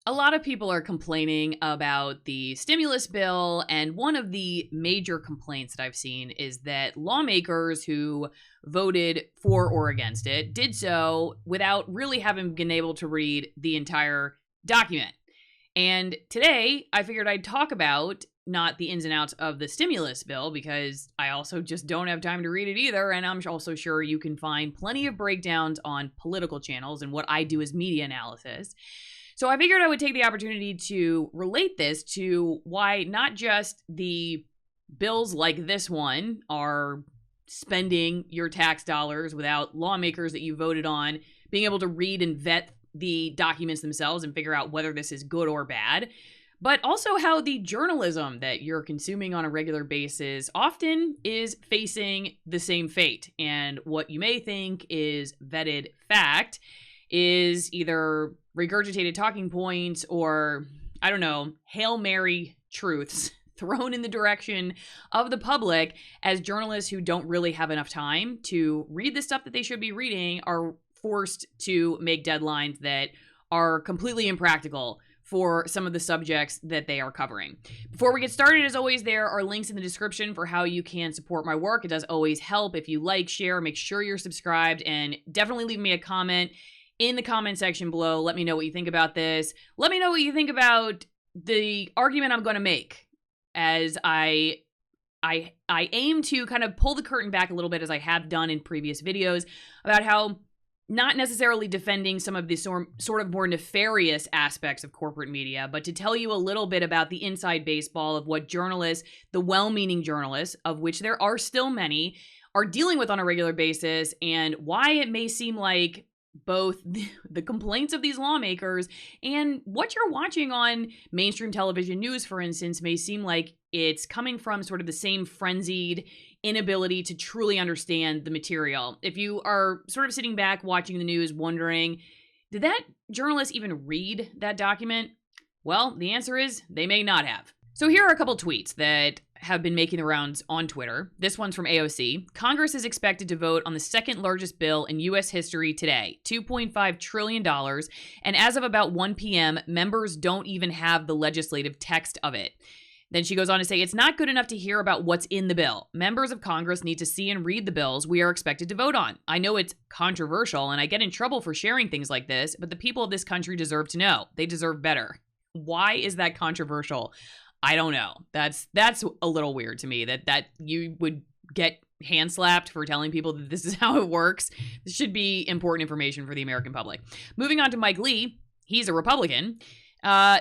A lot of people are complaining about the stimulus bill, and one of the major complaints that I've seen is that lawmakers who voted for or against it did so without really having been able to read the entire document. And today, I figured I'd talk about not the ins and outs of the stimulus bill, because I also just don't have time to read it either, and I'm also sure you can find plenty of breakdowns on political channels and what I do as media analysis. So I figured I would take the opportunity to relate this to why not just the bills like this one are spending your tax dollars without lawmakers that you voted on being able to read and vet the documents themselves and figure out whether this is good or bad, but also how the journalism that you're consuming on a regular basis often is facing the same fate. And what you may think is vetted fact is either regurgitated talking points or, I don't know, Hail Mary truths thrown in the direction of the public as journalists who don't really have enough time to read the stuff that they should be reading are forced to make deadlines that are completely impractical for some of the subjects that they are covering. Before we get started, as always, there are links in the description for how you can support my work. It does always help if you like, share, make sure you're subscribed, and definitely leave me a comment in the comment section below. Let me know what you think about this. Let me know what you think about the argument I'm going to make, as I aim to kind of pull the curtain back a little bit, as I have done in previous videos, about how not necessarily defending some of the sort of more nefarious aspects of corporate media, but to tell you a little bit about the inside baseball of what journalists, the well-meaning journalists, of which there are still many, are dealing with on a regular basis, and why it may seem like both the complaints of these lawmakers and what you're watching on mainstream television news, for instance, may seem like it's coming from sort of the same frenzied inability to truly understand the material. If you are sort of sitting back watching the news wondering, did that journalist even read that document? Well, the answer is they may not have. So here are a couple tweets that have been making the rounds on Twitter. This one's from AOC. Congress is expected to vote on the second largest bill in U.S. history today, $2.5 trillion. And as of about 1 p.m., members don't even have the legislative text of it. Then she goes on to say, it's not good enough to hear about what's in the bill. Members of Congress need to see and read the bills we are expected to vote on. I know it's controversial and I get in trouble for sharing things like this, but the people of this country deserve to know. They deserve better. Why is that controversial? I don't know. That's a little weird to me that you would get hand slapped for telling people that this is how it works. This should be important information for the American public. Moving on to Mike Lee. He's a Republican.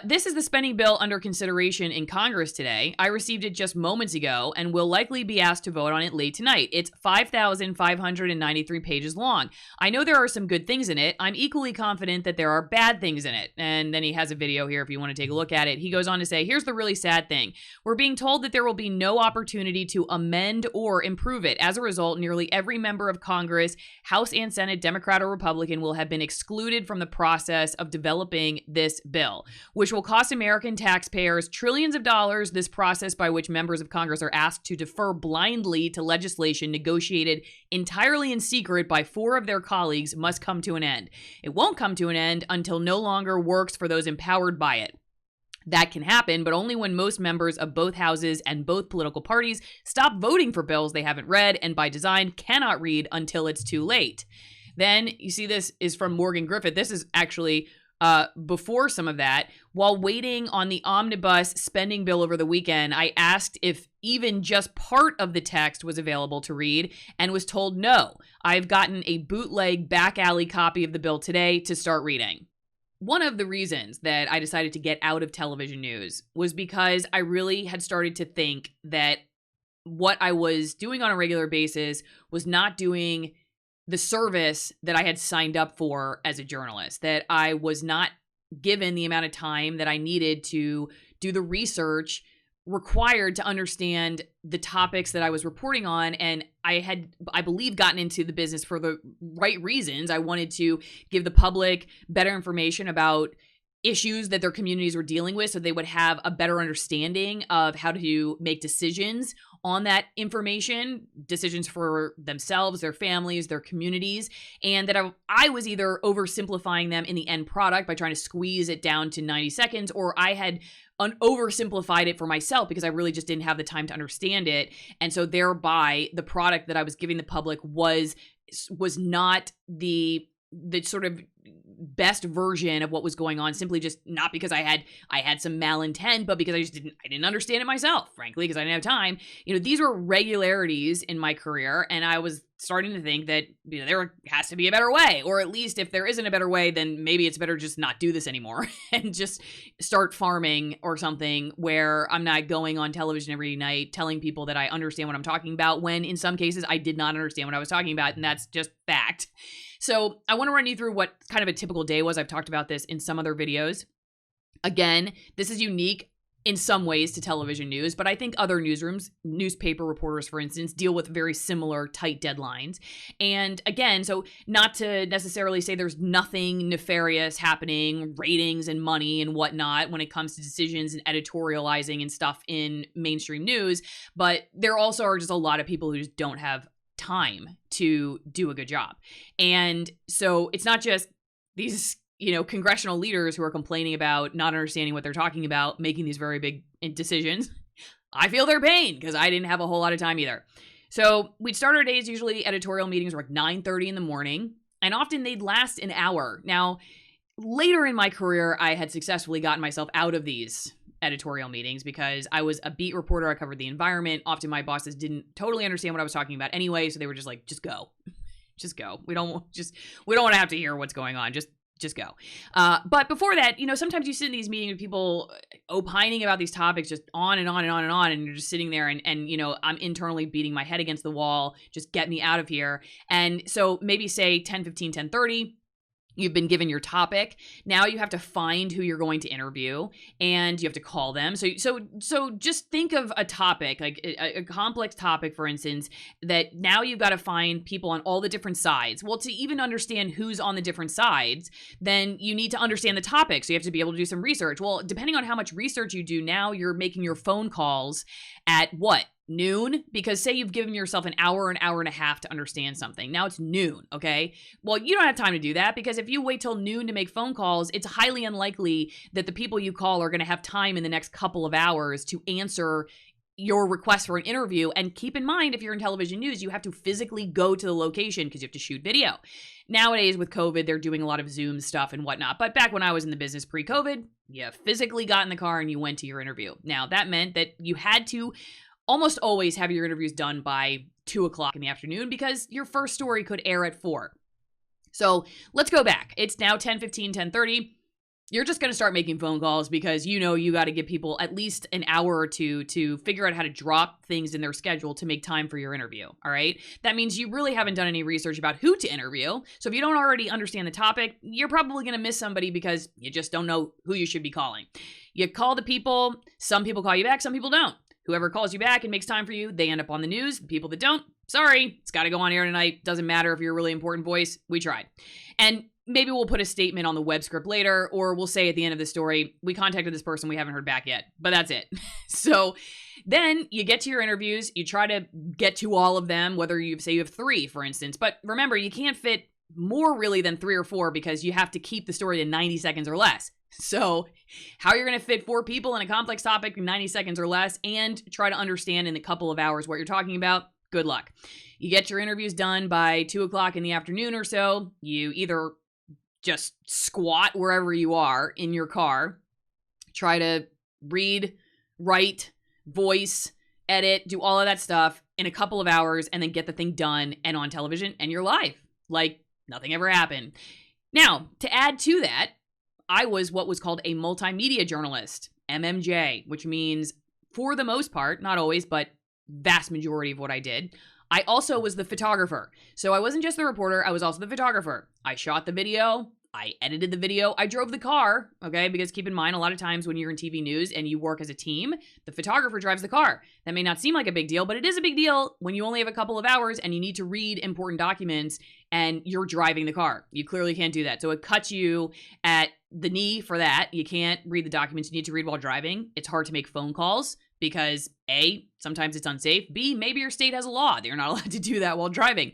This is the spending bill under consideration in Congress today. I received it just moments ago and will likely be asked to vote on it late tonight. It's 5,593 pages long. I know there are some good things in it. I'm equally confident that there are bad things in it. And then he has a video here if you want to take a look at it. He goes on to say, here's the really sad thing. We're being told that there will be no opportunity to amend or improve it. As a result, nearly every member of Congress, House and Senate, Democrat or Republican, will have been excluded from the process of developing this bill, which will cost American taxpayers trillions of dollars. This process by which members of Congress are asked to defer blindly to legislation negotiated entirely in secret by 4 of their colleagues must come to an end. It won't come to an end until no longer works for those empowered by it. That can happen, but only when most members of both houses and both political parties stop voting for bills they haven't read and by design cannot read until it's too late. Then you see, this is from Morgan Griffith. This is actually before some of that. While waiting on the omnibus spending bill over the weekend, I asked if even just part of the text was available to read and was told no. I've gotten a bootleg back alley copy of the bill today to start reading. One of the reasons that I decided to get out of television news was because I really had started to think that what I was doing on a regular basis was not doing the service that I had signed up for as a journalist, that I was not given the amount of time that I needed to do the research required to understand the topics that I was reporting on. And I had, I believe, gotten into the business for the right reasons. I wanted to give the public better information about issues that their communities were dealing with so they would have a better understanding of how to make decisions on that information, decisions for themselves, their families, their communities, and that I was either oversimplifying them in the end product by trying to squeeze it down to 90 seconds, or I had oversimplified it for myself because I really just didn't have the time to understand it. And so thereby the product that I was giving the public was not the sort of best version of what was going on, simply just not because I had some malintent, but because I didn't understand it myself, frankly, because I didn't have time. These were regularities in my career, and I was starting to think that there has to be a better way, or at least if there isn't a better way, then maybe it's better just not do this anymore and just start farming or something where I'm not going on television every night telling people that I understand what I'm talking about, when in some cases I did not understand what I was talking about, and that's just fact. So I want to run you through what kind of a typical day was. I've talked about this in some other videos. Again, this is unique in some ways to television news, but I think other newsrooms, newspaper reporters, for instance, deal with very similar tight deadlines. And again, so not to necessarily say there's nothing nefarious happening, ratings and money and whatnot when it comes to decisions and editorializing and stuff in mainstream news, but there also are just a lot of people who just don't have time to do a good job. And so it's not just these, congressional leaders who are complaining about not understanding what they're talking about, making these very big decisions. I feel their pain because I didn't have a whole lot of time either. So we'd start our days, usually editorial meetings were like 9:30 in the morning, and often they'd last an hour. Now, later in my career, I had successfully gotten myself out of these editorial meetings because I was a beat reporter. I covered the environment. Often my bosses didn't totally understand what I was talking about anyway, so they were just like, just go. Just go. We don't want to have to hear what's going on. Just go. But before that, sometimes you sit in these meetings with people opining about these topics just on and on and on and on, and you're just sitting there and I'm internally beating my head against the wall. Just get me out of here. And so maybe say 10:15, 10:30, you've been given your topic. Now you have to find who you're going to interview, and you have to call them. So just think of a topic, like a complex topic, for instance, that now you've got to find people on all the different sides. Well, to even understand who's on the different sides, then you need to understand the topic. So you have to be able to do some research. Well, depending on how much research you do, now you're making your phone calls at what? Noon? Because say you've given yourself an hour and a half to understand something. Now it's noon, okay? Well, you don't have time to do that, because if you wait till noon to make phone calls, it's highly unlikely that the people you call are going to have time in the next couple of hours to answer your request for an interview. And keep in mind, if you're in television news, you have to physically go to the location because you have to shoot video. Nowadays with COVID, they're doing a lot of Zoom stuff and whatnot. But back when I was in the business pre-COVID, you physically got in the car and you went to your interview. Now that meant that you had to almost always have your interviews done by 2:00 in the afternoon, because your first story could air at 4. So let's go back. It's now 10:15, 10:30. You're just going to start making phone calls because you got to give people at least an hour or two to figure out how to drop things in their schedule to make time for your interview. All right. That means you really haven't done any research about who to interview. So if you don't already understand the topic, you're probably going to miss somebody because you just don't know who you should be calling. You call the people. Some people call you back. Some people don't. Whoever calls you back and makes time for you, they end up on the news. The people that don't, sorry, it's got to go on air tonight. Doesn't matter if you're a really important voice. We tried. And maybe we'll put a statement on the web script later, or we'll say at the end of the story, we contacted this person, we haven't heard back yet. But that's it. So then you get to your interviews. You try to get to all of them, whether you say you have 3, for instance. But remember, you can't fit more really than 3 or 4, because you have to keep the story to 90 seconds or less. So how you're going to fit 4 people in a complex topic in 90 seconds or less and try to understand in a couple of hours what you're talking about, good luck. You get your interviews done by 2:00 in the afternoon or so. You either just squat wherever you are in your car, try to read, write, voice, edit, do all of that stuff in a couple of hours, and then get the thing done and on television, and you're live. Like nothing ever happened. Now, to add to that, I was what was called a multimedia journalist, MMJ, which means for the most part, not always, but vast majority of what I did, I also was the photographer. So I wasn't just the reporter, I was also the photographer. I shot the video, I edited the video, I drove the car, okay? Because keep in mind, a lot of times when you're in TV news and you work as a team, the photographer drives the car. That may not seem like a big deal, but it is a big deal when you only have a couple of hours and you need to read important documents and you're driving the car. You clearly can't do that. So it cuts you at the knee for that. You can't read the documents you need to read while driving. It's hard to make phone calls because A, sometimes it's unsafe. B, maybe your state has a law that you're not allowed to do that while driving.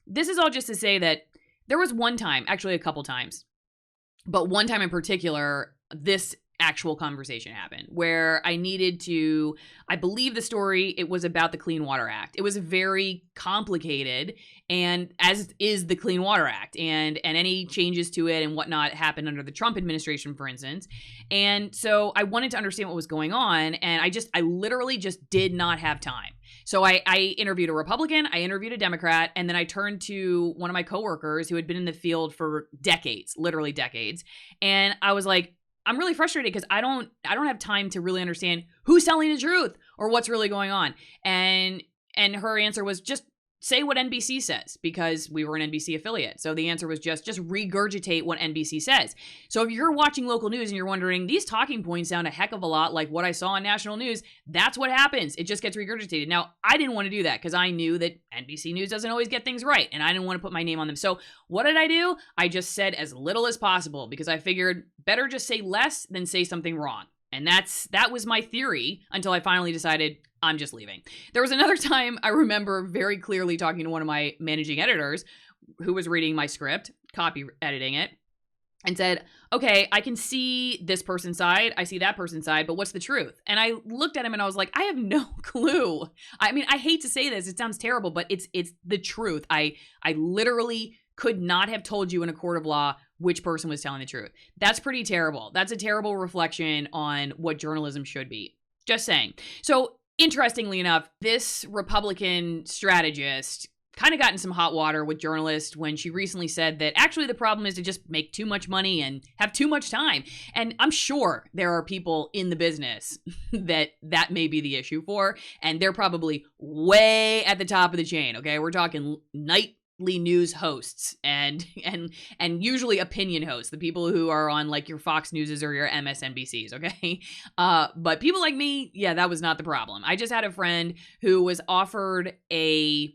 This is all just to say that there was one time, actually a couple times, but one time in particular, this actual conversation happened where I needed to, I believe the story, it was about the Clean Water Act. It was very complicated, and as is the Clean Water Act, and any changes to it and whatnot happened under the Trump administration, for instance. And so I wanted to understand what was going on, and I literally just did not have time. So I interviewed a Republican, I interviewed a Democrat, and then I turned to one of my coworkers who had been in the field for decades, literally decades. And I was like, I'm really frustrated because I don't have time to really understand who's telling the truth or what's really going on. And her answer was just say what NBC says, because we were an NBC affiliate. So the answer was just regurgitate what NBC says. So if you're watching local news and you're wondering, these talking points sound a heck of a lot like what I saw on national news, that's what happens. It just gets regurgitated. Now, I didn't want to do that because I knew that NBC News doesn't always get things right, and I didn't want to put my name on them. So what did I do? I just said as little as possible because I figured better just say less than say something wrong. And that was my theory until I finally decided I'm just leaving. There was another time I remember very clearly talking to one of my managing editors who was reading my script, copy editing it, and said, okay, I can see this person's side, I see that person's side, but what's the truth? And I looked at him and I was like, I have no clue. I mean, I hate to say this, it sounds terrible, but it's the truth. I literally could not have told you in a court of law which person was telling the truth. That's pretty terrible. That's a terrible reflection on what journalism should be. Just saying. So interestingly enough, this Republican strategist kind of got in some hot water with journalists when she recently said that actually the problem is to just make too much money and have too much time. And I'm sure there are people in the business that may be the issue for, and they're probably way at the top of the chain, okay? We're talking nightly news hosts and usually opinion hosts, the people who are on like your Fox Newses or your MSNBCs, okay? But people like me, yeah, that was not the problem. I just had a friend who was offered a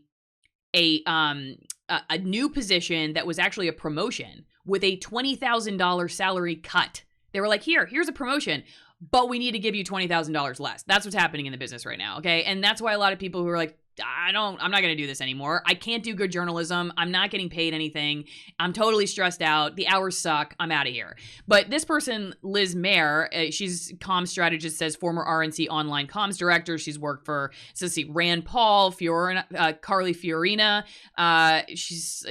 new position that was actually a promotion with a $20,000 salary cut. They were like, here's a promotion, but we need to give you $20,000 less. That's what's happening in the business right now, okay? And that's why a lot of people who are like, I'm not going to do this anymore. I can't do good journalism. I'm not getting paid anything. I'm totally stressed out. The hours suck. I'm out of here. But this person, Liz Mayer, she's comms strategist, says former RNC online comms director. She's worked for, Rand Paul, Carly Fiorina. She's,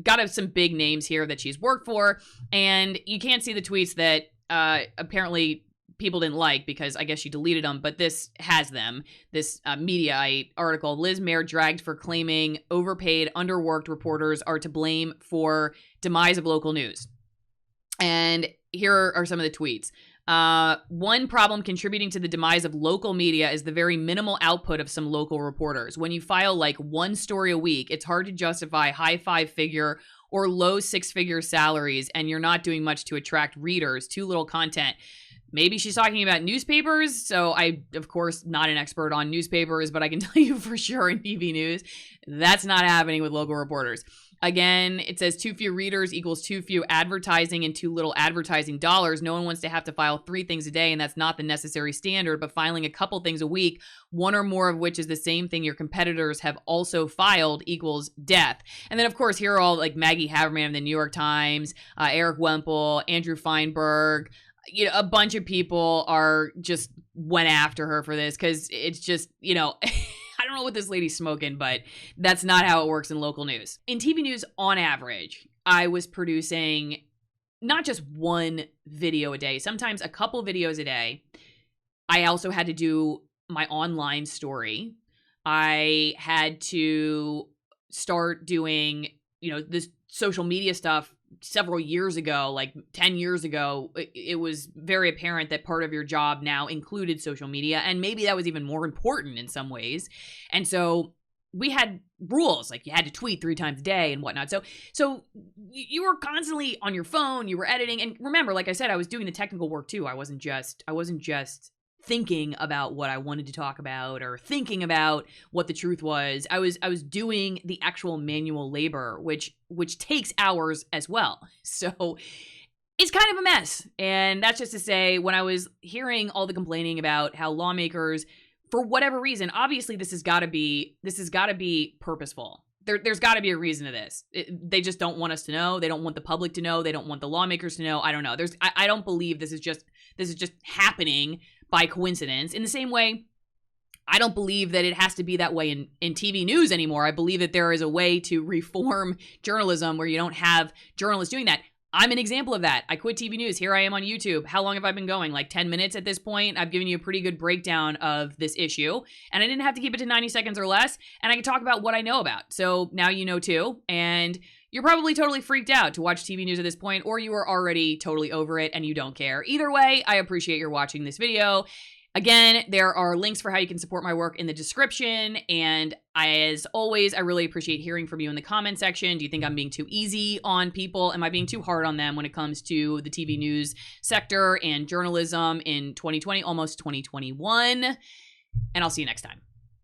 got some big names here that she's worked for. And you can't see the tweets that apparently people didn't like because I guess she deleted them, but this has them. This Mediaite article, Liz Mayer dragged for claiming overpaid, underworked reporters are to blame for demise of local news. And here are some of the tweets. One problem contributing to the demise of local media is the very minimal output of some local reporters. When you file like one story a week, it's hard to justify high 5-figure or low 6-figure salaries, and you're not doing much to attract readers. Too little content. Maybe she's talking about newspapers. So I, of course, not an expert on newspapers, but I can tell you for sure in TV news, that's not happening with local reporters. Again, it says too few readers equals too few advertising and too little advertising dollars. No one wants to have to file 3 things a day, and that's not the necessary standard, but filing a couple things a week, one or more of which is the same thing your competitors have also filed equals death. And then, of course, here are all like Maggie Haberman of the New York Times, Eric Wemple, Andrew Feinberg. A bunch of people just went after her for this because it's just, I don't know what this lady's smoking, but that's not how it works in local news. In TV news, on average, I was producing not just one video a day, sometimes a couple videos a day. I also had to do my online story. I had to start doing, this social media stuff several years ago, like 10 years ago. It was very apparent that part of your job now included social media, and maybe that was even more important in some ways. And so we had rules, like you had to tweet 3 times a day and whatnot. So you were constantly on your phone, you were editing. And remember, like I said, I was doing the technical work too. I wasn't just thinking about what I wanted to talk about or thinking about what the truth was. I was doing the actual manual labor, which takes hours as well. So it's kind of a mess. And that's just to say, when I was hearing all the complaining about how lawmakers, for whatever reason, obviously this has got to be purposeful. There's got to be a reason to this. They just don't want us to know. They don't want the public to know. They don't want the lawmakers to know. I don't know. I don't believe this is just happening by coincidence. In the same way, I don't believe that it has to be that way in TV news anymore. I believe that there is a way to reform journalism where you don't have journalists doing that. I'm an example of that. I quit TV news. Here I am on YouTube. How long have I been going? Like 10 minutes at this point. I've given you a pretty good breakdown of this issue, and I didn't have to keep it to 90 seconds or less, and I can talk about what I know about. So now you know too, and you're probably totally freaked out to watch TV news at this point, or you are already totally over it and you don't care. Either way, I appreciate your watching this video. Again, there are links for how you can support my work in the description. And as always, I really appreciate hearing from you in the comment section. Do you think I'm being too easy on people? Am I being too hard on them when it comes to the TV news sector and journalism in 2020, almost 2021? And I'll see you next time.